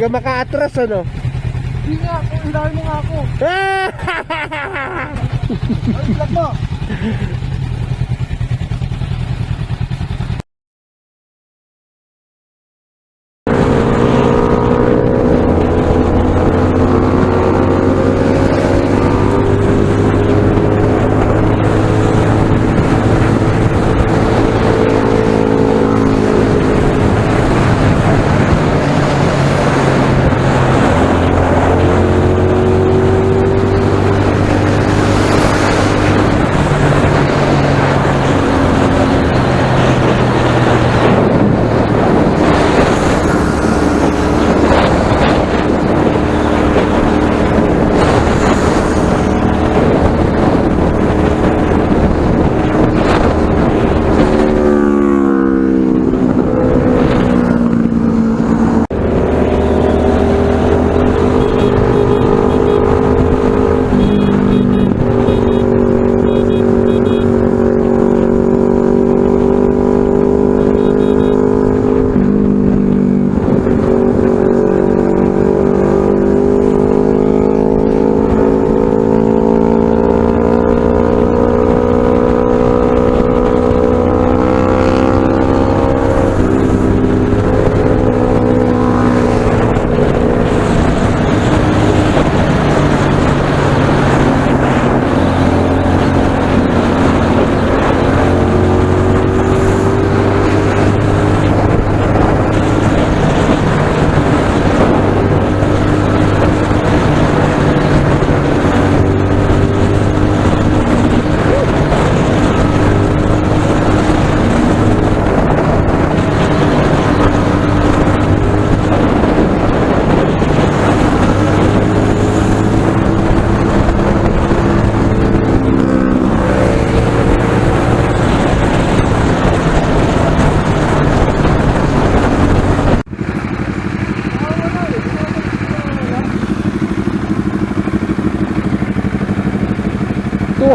Taga makaatras ano? Hindi nga, hilahin mo nga ako. Ay, vlog mo.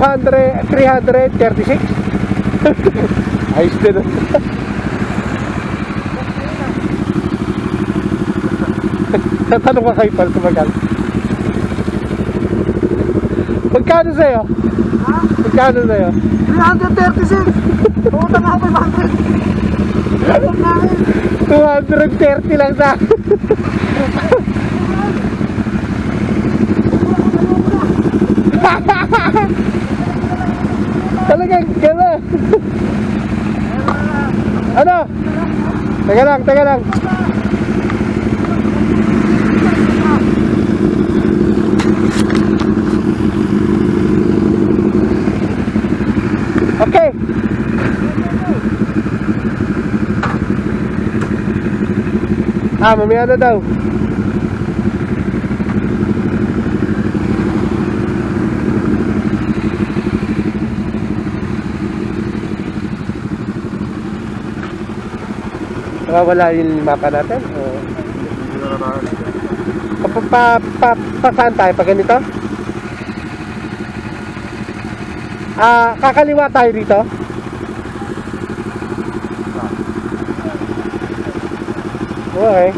$200, 336. Ayos din. Tatanong ka kay Pal kung magkano. Magkano sa'yo? Ha? Magkano sa'yo? 336. Pumunta nga ako 500. Ayun nga eh. 230 lang sa talagang gala. Ano? Teka lang, teka lang. Okay. Mamaya na daw. Wala yung mapa natin. Saan tayo? Pag ganito? Kakaliwa tayo dito. Okay.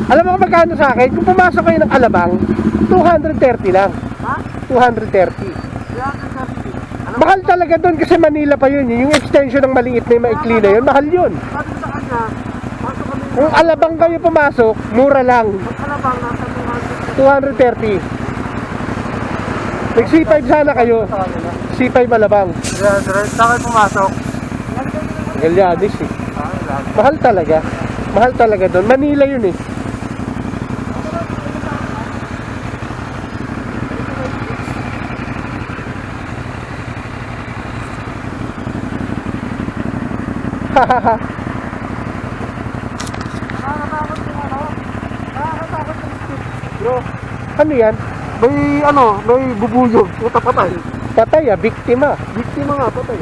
Alam mo kung magkano sa akin? Kung pumasok kayo ng Alabang, 230 lang. Ha? 230. 330. Mahal talaga doon kasi Manila pa yun. Yung extension ng maliit na yung maikli na yun, mahal yun. Sabi ko sa kanya, pasok kami. Kung Alabang kayo pumasok, mura lang. Pag Alabang, nasa 230. Nag C5 sana kayo. C5 Alabang. Saan kayo pumasok? Galyadis eh. Mahal talaga. Mahal talaga doon. Manila yun eh. Bro, Ano yan? may bubuyog. Ito patay. Patay ah, biktima. Biktima nga, patay.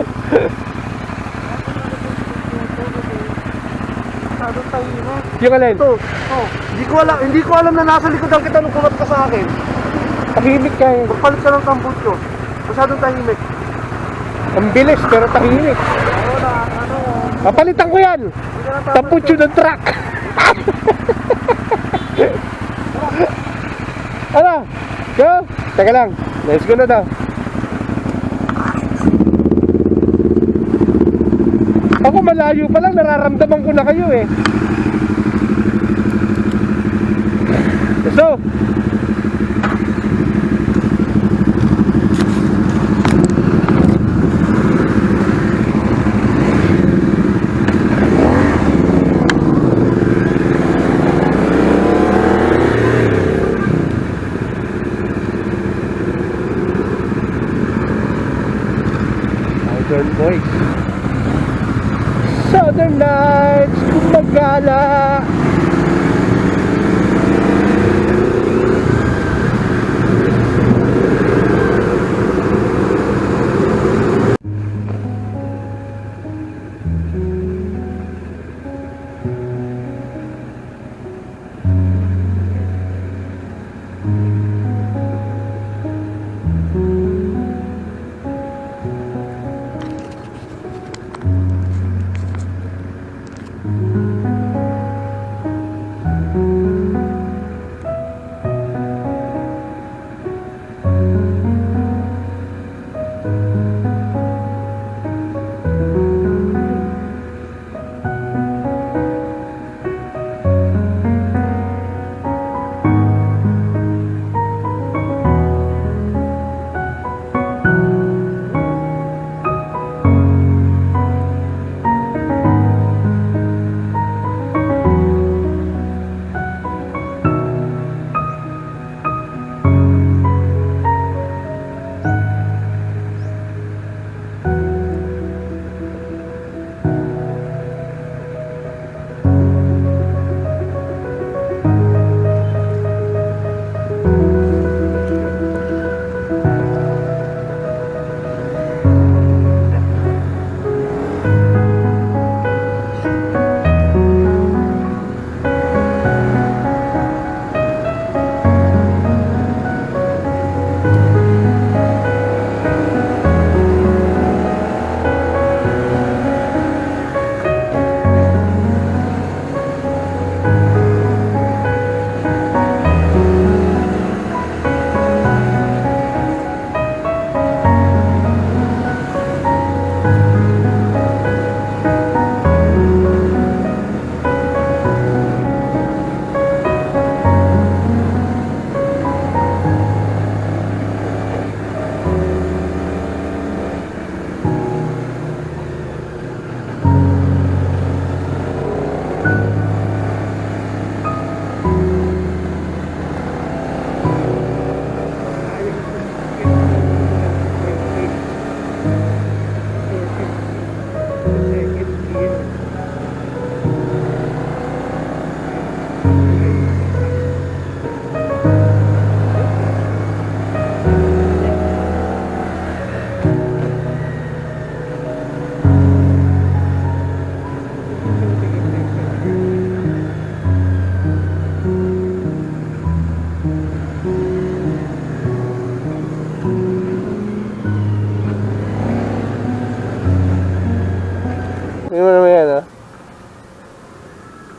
Masyadong tayo na. Yung alin? Ito, hindi ko alam na nasa likod ang kita nung kumat ka sa akin. Tahimik ka eh. Magpalit ka ng tambutso. Masyadong tahimik. Ang bilis pero tahimik. Oo na, Papalitan ko yan. Taputyo ng truck. Ano? Go? Teka lang. Let's go na daw. Ako malayo pa lang, nararamdaman ko na kayo eh. So, Southern Boys. Southern Nights, gumagala.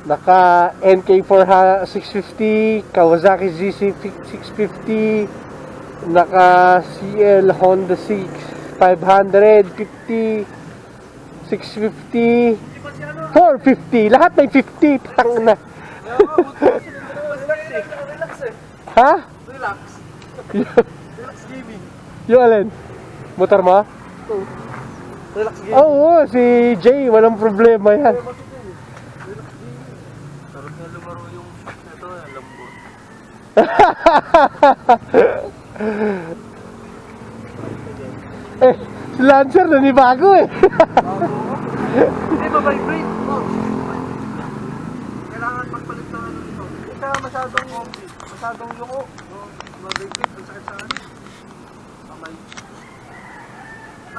Naka NK4 650, Kawasaki ZC650, naka CL Honda 6 500, 50, 650, 450, lahat may 50, patang na. Ha? Relax. Relax gaming. Yung alin? Motor mo? Relax gaming. Oo, si Jay, walang problema yan. Sarap nga lumaro yung ito, lambot. Eh, si Lancer nanibago eh. Hindi, ma-vibrate. Kailangan magpalit ng ano dito. Hindi ka masyadong yuko. Ma-vibrate, ang sakit sa ano. Kamay.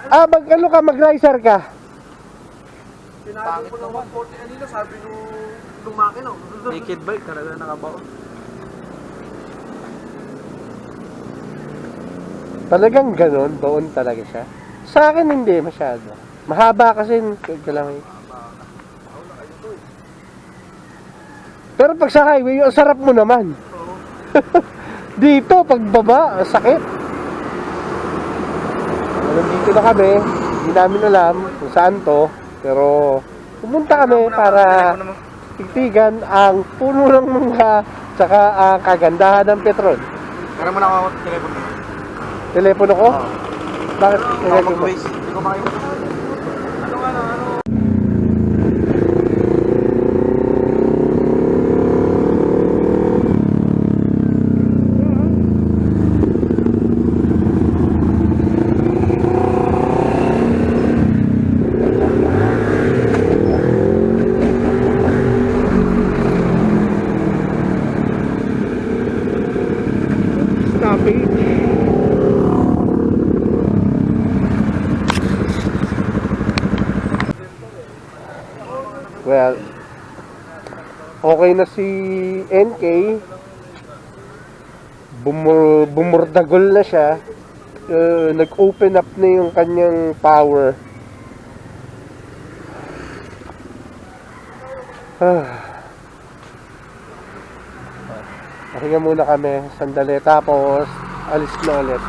Ah, ano ka, mag-riser ka? Pinago ko ng 140 kanina, sabi nung makina. Naked bike, talaga nakabaon. Talagang ganon, baon talaga siya. Sa akin hindi masyado. Mahaba kasi, kalamay. Pero pag sa highway, ang sarap mo naman. Oo. Dito, pagbaba, sakit. Nandito na kami. Hindi namin alam kung saan to. Pero pumunta kami para tigtigan ang puno ng mga tsaka ang kagandahan ng Petron. Meron mo na ako telepono mo. Telepono ko? Bakit? Ako Telepono mo? mag-waste. Hindi ko makikita. Ano? Stoppage. Well, okay na si NK. Bumurdagol na siya. Nag-open up na yung kanyang power. Pahinga muna kami sandali, tapos alis na ulit.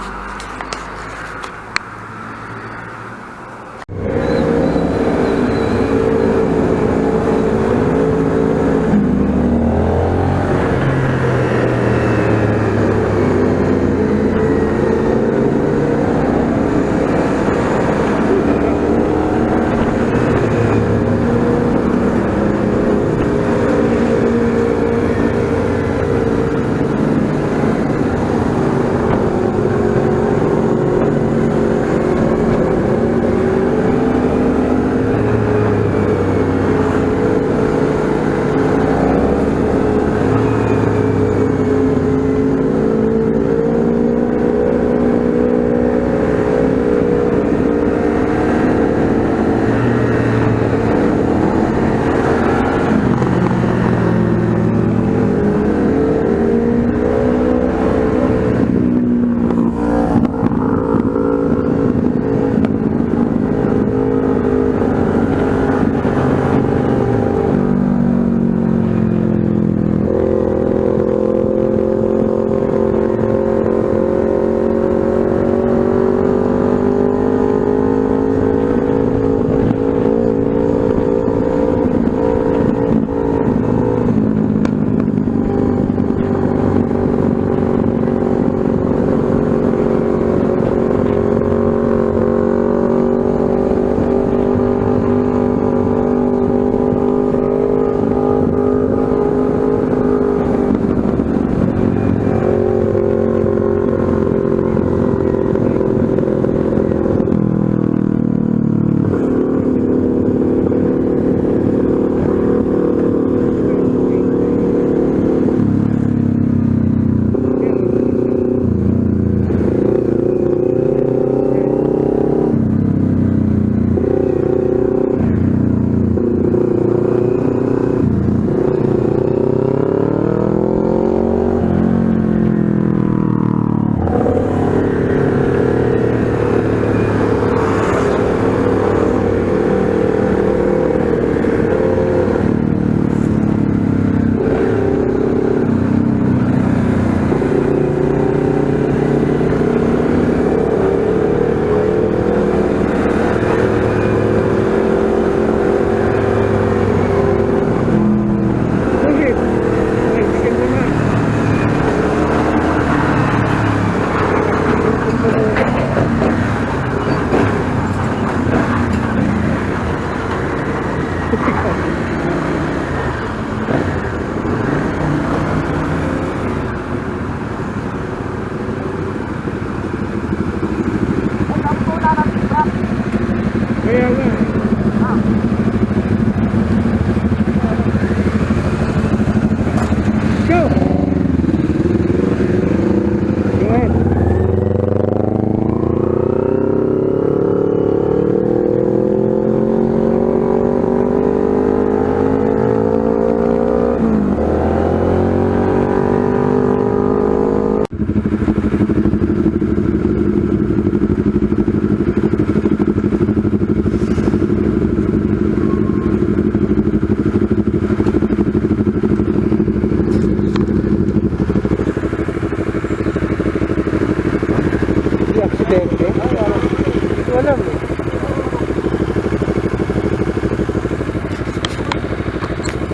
dengue? Hindi ko alam eh.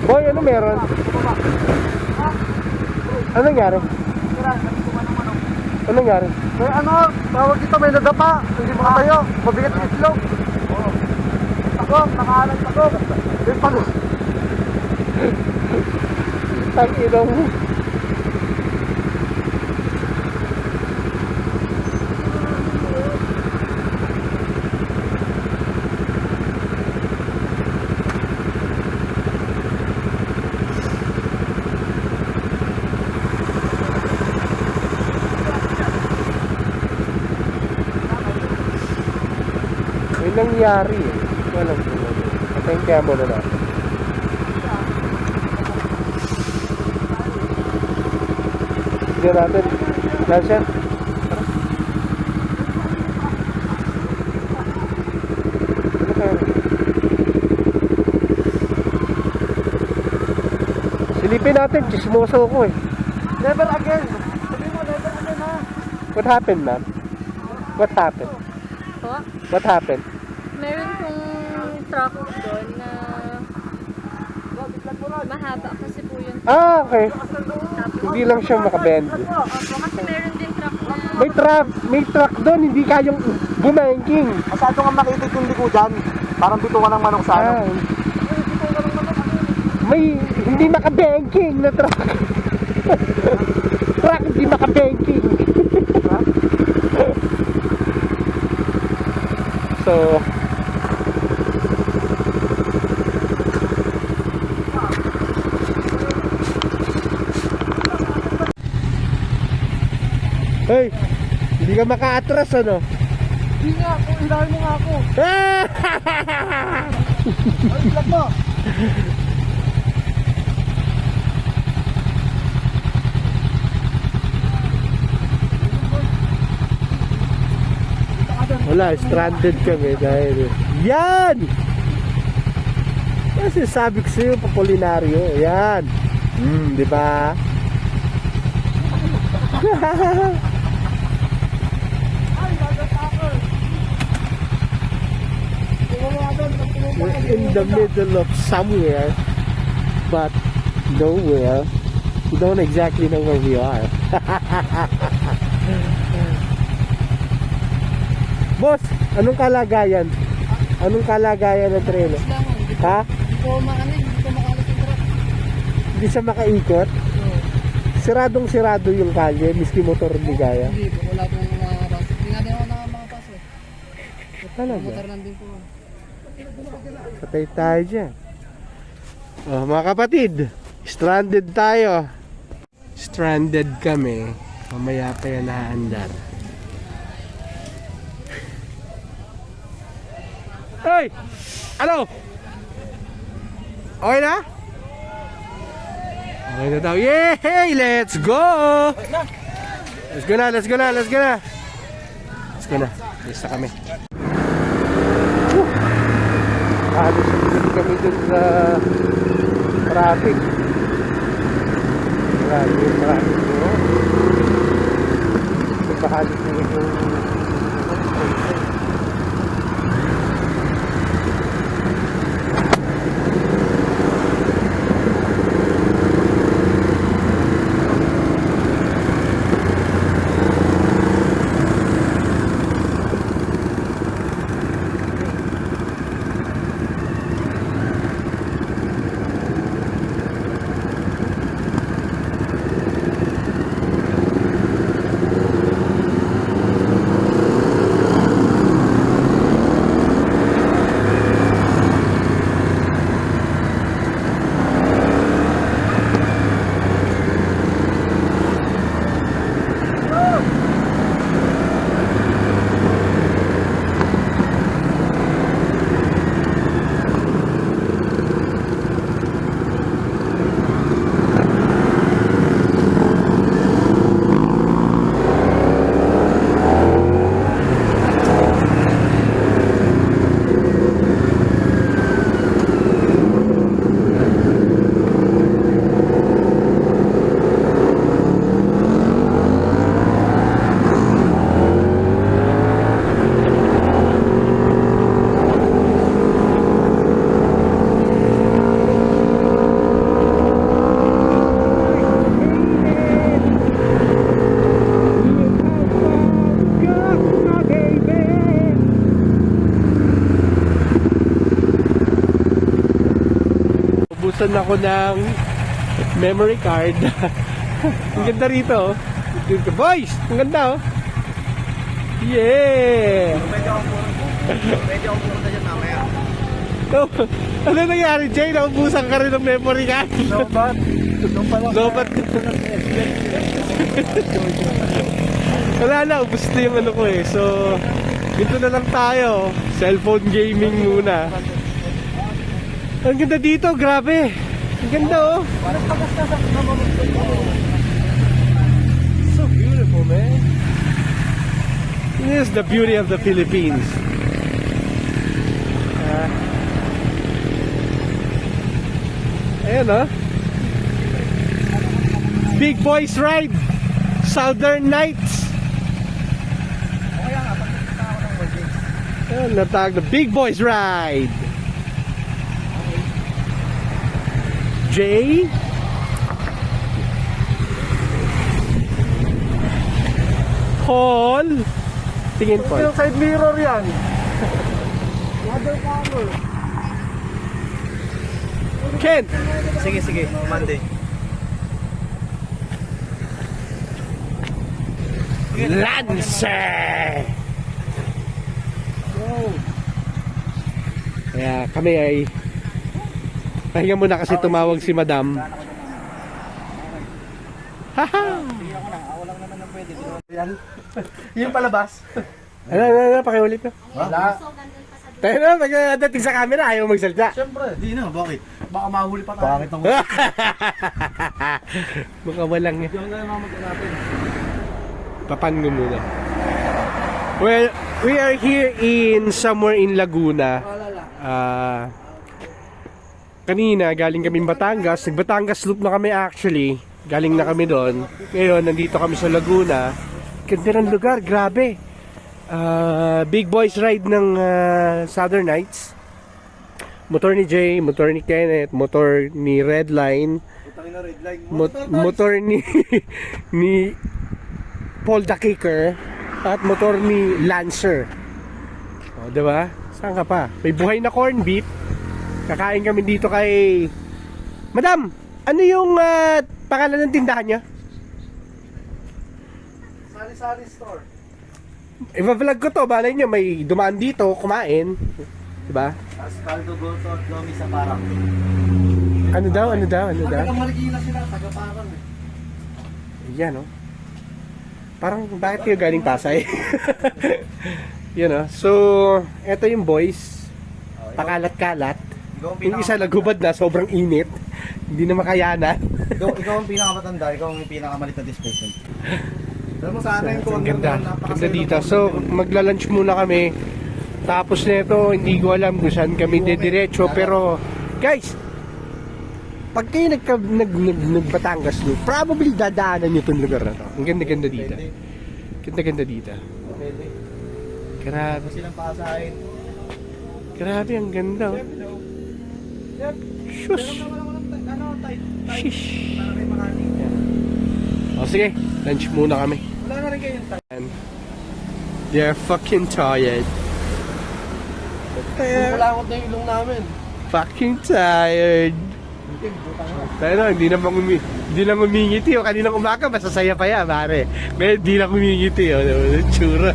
Boy, ano meron? Ano nangyari? Ano nangyari? May ano, tawag dito, may nadapa. Hindi makatayo. Mabigat ang itlog. Ako, nakaanan ako. May pag... Ang inong. May nangyari eh. Hindi ko alam kung ano. Patayin kaya mo na natin. Sige natin. Lancer. Ano kaya? Silipin natin. Chismoso ko eh. Never again. Sabi mo, never again ha. What happened, ma'am? What happened? Po, What happened? meron pong truck doon na mahaba kasi po yun. Ah, okay. Tapos, Hindi lang siya makabend. kasi meron din truck na May truck doon, hindi kayang bumangking. Masyado nga makitid yung likudan. Parang bituan ng manok sa ano. Ah, may hindi makabanking na truck. Truck hindi makabanking. So, hey, hindi ka maka-atras ano? Hindi nga ako, hilahin mo nga ako. Ay, vlog mo. Wala, stranded kami dahil yan! Kasi sabi ko sa'yo, papulinaryo. Yan. Di ba? We're in the middle of somewhere, but nowhere. We don't exactly know where we are. Boss, anong kalagayan? Anong kalagayan ng treno? Ha? hindi ko makalit yung truck. Hindi siya makaikot? Siradong sirado yung kalye, miski motor hindi gaya. Hindi po, wala pong mga bus. Hindi nga din ako nakapasok. Talaga? Motor lang din po. Patay tayo dyan. Oh, mga kapatid, stranded tayo. Stranded kami. Mamaya pa yan naandar. Hoy! Ano? Okay na? Okay na daw. Yay! Let's go! Let's go na, let's go na, let's go na. Let's go na. Let's na kami. Halos din kami dun sa traffic. Marami yung traffic mo. Ito halos na yung nabuhusan ako ng memory card. Ang ganda rito. Oh. Boys! Ang ganda oh. Yeah! Pwede akong pumunta dyan mamaya. So, ano nangyari, Jay? Naubusan ka rin ng memory card? Lobat. Doon pala. Lobat. Wala na, ubus na yung ano ko eh. So, dito na lang tayo. Cellphone gaming muna. Ang ganda dito, grabe. Ang ganda oh. Parang pagastas ako na mamagod ako. So beautiful, man. This is the beauty of the Philippines. Ayan oh. Big Boys Ride. Southern Nights. Kaya nga, pagkakita ako ng Wajin. Ayan, natag the Big Boys Ride. Jay. Paul. Tingin po. Yung side mirror yan. Watercolor. Ken. Sige, Monday. Lancer. Kaya kami ay pahinga muna kasi tumawag si Madam. Haha. Walang naman na pwede. Yan. Yung palabas. Ano, pakiulit na. Wala. Tayo na, pagdating sa camera, ayaw magsalita. Siyempre, di na. Bakit? Baka mahuli pa tayo. Bakit ang Baka walang yan. Yung nga mamagod natin. Papan mo muna. Well, we are here in somewhere in Laguna. Kanina, galing kami Batangas. Nag-Batangas loop na kami actually. Galing na kami doon. Ngayon, nandito kami sa Laguna. Ganda ng lugar, grabe. Big Boys Ride ng Southern Nights. Motor ni Jay, motor ni Kenneth, motor ni Redline, motor ni ni Paul the Kicker, at motor ni Lancer. O, diba? Saan ka pa? May buhay na corn beef. Kakain kami dito kay Madam, ano yung pangalan ng tindahan niya? Sari-sari store. I-vlog ko to, balay niya may dumaan dito, kumain. Diba? Tapos caldo goto at lomi sa parang. Ano daw? Taga-Marikina sila, taga-parang eh. Yan, oh. Parang, bakit kayo galing Pasay? Yan, oh. So, eto yung boys. Pakalat-kalat. Yung isa nagubad na, sobrang init. Hindi na makayanan. Ikaw ang pinakamatanda, ikaw ang pinakamalit na displacement. Alam mo sana yung Ang corner ganda. na Ganda dito. So, magla-lunch muna kami. Tapos nito, hindi ko alam kung saan kami dediretso. Pero, guys, pag kayo nag-Batangas no, probably dadaanan nyo itong lugar na to. Ang ganda-ganda dito. Ganda-ganda dito. Pwede. Grabe. Kung silang pasahin. Grabe, ang ganda. Oh. Shush. Shish. Para may mga linya. O sige, lunch muna kami. Wala na rin kayong time. They're fucking tired. Kulakot na yung ilong namin. Fucking tired. Tayo na, hindi na ngumingiti. O, kaninang umaga, masasaya pa yan, pare. Ngayon, hindi na ngumingiti. O, tsura.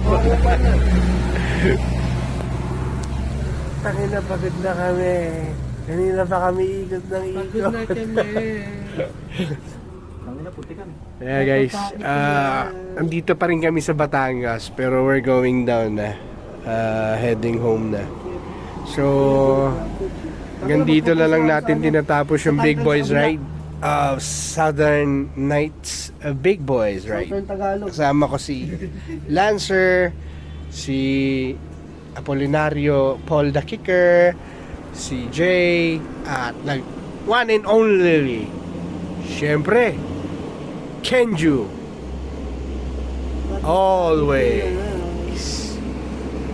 Tangina, pagod na kami. Kanina pa kami ikot ng ikot. Pagod na kami. Tangina, puti kami. Yeah guys, andito pa rin kami sa Batangas, pero we're going down na. Heading home na. So, hanggang dito na lang natin tinatapos yung Big Boys Ride. Southern Nights Big Boys Ride. Kasama ko si Lancer, si Apolinario, Paul the Kicker, si Jay, at one and only, syempre, Kenju. Always.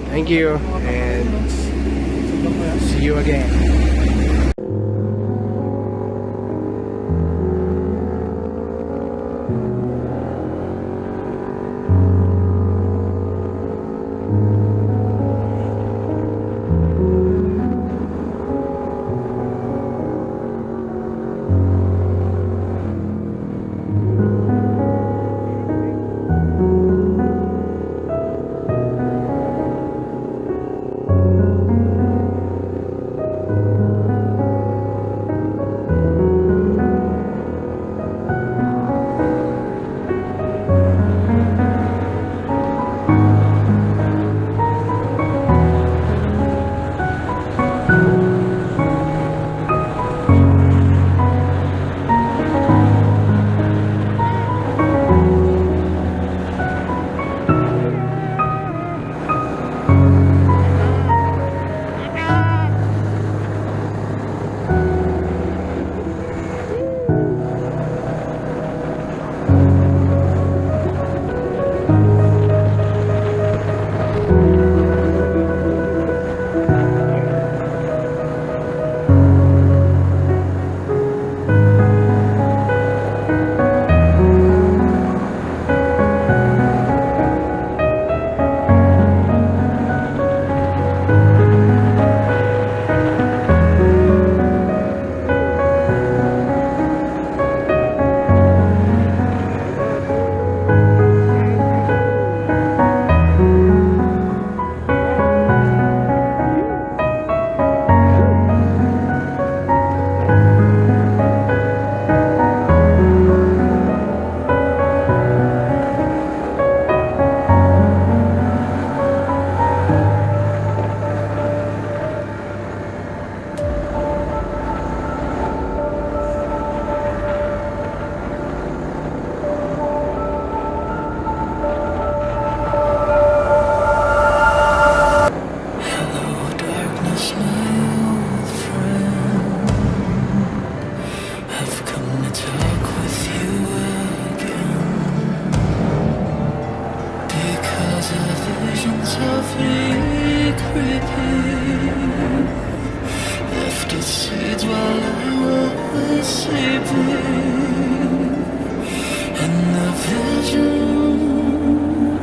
Thank you and see you again. softly creeping, left its seeds while I was sleeping, and the vision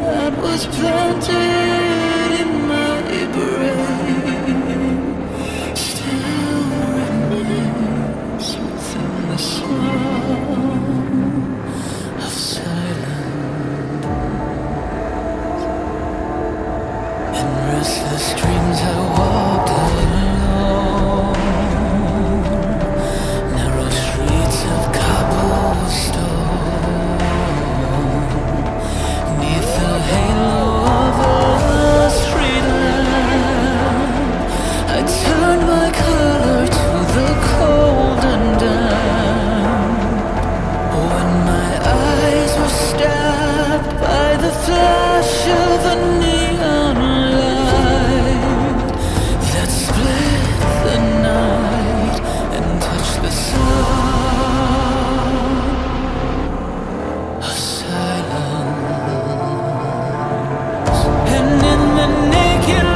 that was planted in my brain still remains within the sound of silence. In restless dreams I walked alone, narrow streets of cobblestone, neath the halo of a street lamp. I turned my color to the cold and damp. When my eyes were stabbed by the flash of a neon light that split the night and touched the sound of silence. And in the naked